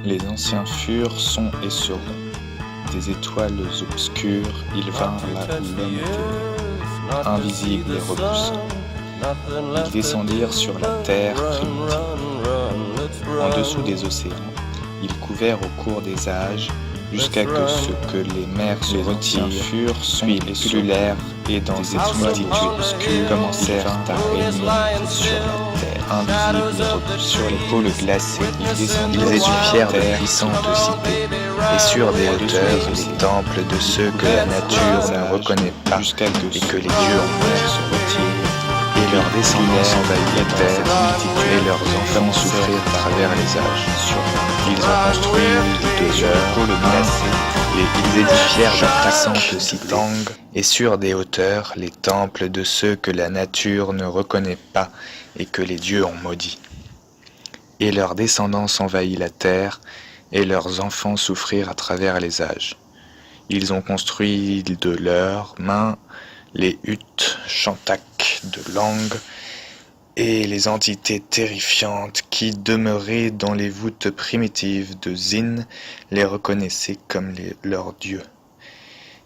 Les anciens furent, sont et seront. Des étoiles obscures, ils vinrent là où l'homme était, invisible et repoussant. Ils descendirent sur la terre primitive. En dessous des océans, ils couverent au cours des âges, jusqu'à ce que les mers se retirent, furent, sont et pullulèrent, et dans des multitudes obscures commencèrent à régner sur la terre, invisibles et repoussants. Sur les pôles glacés, ils édifièrent de puissantes cités, et sur des hauteurs les temples de ceux que la nature ne reconnaît pas, et que les dieux en mer se retirent. Et leurs descendants envahirent la terre, et leurs enfants souffrirent à travers les âges. Ils ont construit de leurs pôles glacés, et ils édifièrent de puissantes cités, et sur des hauteurs les temples de ceux que la nature ne reconnaît pas, et que les dieux ont maudits. Et leurs descendants envahirent la terre, et leurs enfants souffrirent à travers les âges. Ils ont construit de leurs mains les huttes Shantak de langue et les entités terrifiantes qui demeuraient dans les voûtes primitives de Zin les reconnaissaient comme leurs dieux.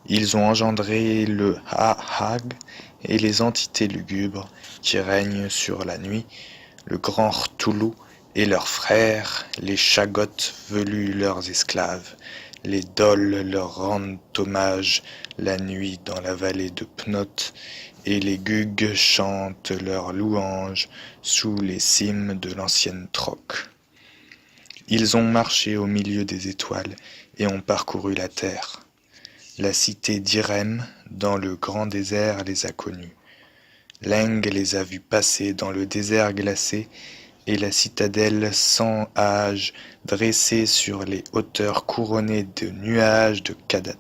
Ils ont engendré le Hag et les entités lugubres qui règnent sur la nuit, le grand Rtulu et leurs frères, les Chagotes velus leurs esclaves. Les Dols leur rendent hommage la nuit dans la vallée de Pnot, et les Gugs chantent leurs louanges sous les cimes de l'ancienne Troc. Ils ont marché au milieu des étoiles et ont parcouru la terre. La cité d'Irem, dans le grand désert, les a connus. Leng les a vus passer dans le désert glacé, et la citadelle sans âge dressée sur les hauteurs couronnées de nuages de Kadat.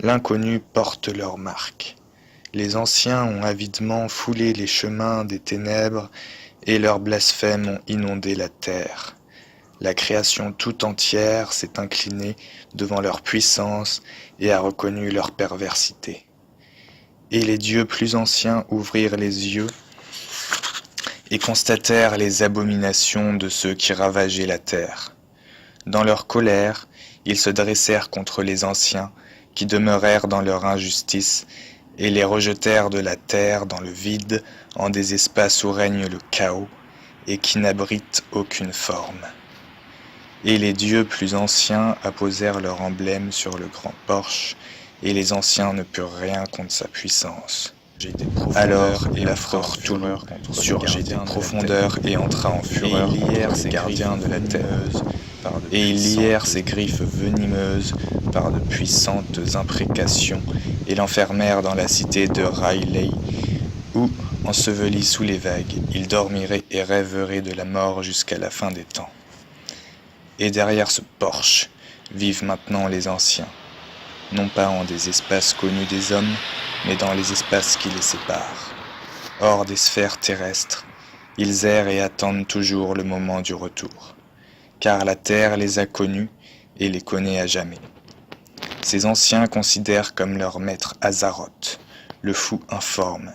L'inconnu porte leur marque. Les anciens ont avidement foulé les chemins des ténèbres, et leurs blasphèmes ont inondé la terre. La création tout entière s'est inclinée devant leur puissance et a reconnu leur perversité. Et les dieux plus anciens ouvrirent les yeux et constatèrent les abominations de ceux qui ravageaient la terre. Dans leur colère, ils se dressèrent contre les anciens, qui demeurèrent dans leur injustice, et les rejetèrent de la terre dans le vide, en des espaces où règne le chaos, et qui n'abritent aucune forme. Et les dieux plus anciens apposèrent leur emblème sur le grand porche, et les anciens ne purent rien contre sa puissance. Alors l'affreux Rtulu surgit des profondeurs et entra en fureur contre les gardiens de la terre. Et ils lièrent ses griffes venimeuses par de puissantes imprécations et l'enfermèrent dans la cité de Railei, où, enseveli sous les vagues, il dormirait et rêverait de la mort jusqu'à la fin des temps. Et derrière ce porche vivent maintenant les anciens, non pas en des espaces connus des hommes, mais dans les espaces qui les séparent. Hors des sphères terrestres, ils errent et attendent toujours le moment du retour, car la terre les a connus et les connaît à jamais. Ces anciens considèrent comme leur maître Azaroth, le fou informe,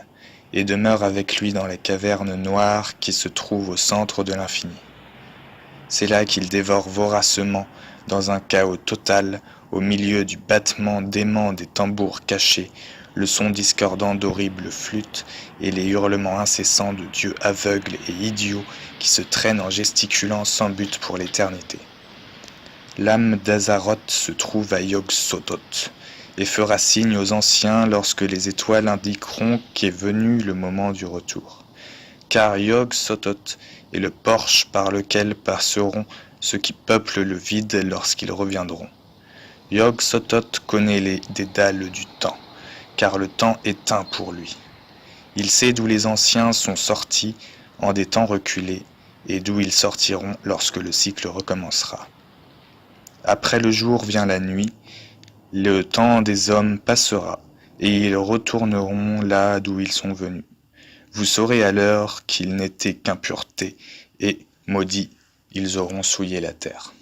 et demeurent avec lui dans la caverne noire qui se trouve au centre de l'infini. C'est là qu'ils dévorent voracement, dans un chaos total, au milieu du battement dément des tambours cachés, le son discordant d'horribles flûtes et les hurlements incessants de dieux aveugles et idiots qui se traînent en gesticulant sans but pour l'éternité. L'âme d'Azaroth se trouve à Yog-Sothoth et fera signe aux anciens lorsque les étoiles indiqueront qu'est venu le moment du retour. Car Yog-Sothoth est le porche par lequel passeront ceux qui peuplent le vide lorsqu'ils reviendront. Yog-Sothoth connaît les dédales du temps, car le temps est un pour lui. Il sait d'où les anciens sont sortis en des temps reculés, et d'où ils sortiront lorsque le cycle recommencera. Après le jour vient la nuit, le temps des hommes passera, et ils retourneront là d'où ils sont venus. Vous saurez alors qu'ils n'étaient qu'impureté, et, maudits, ils auront souillé la terre.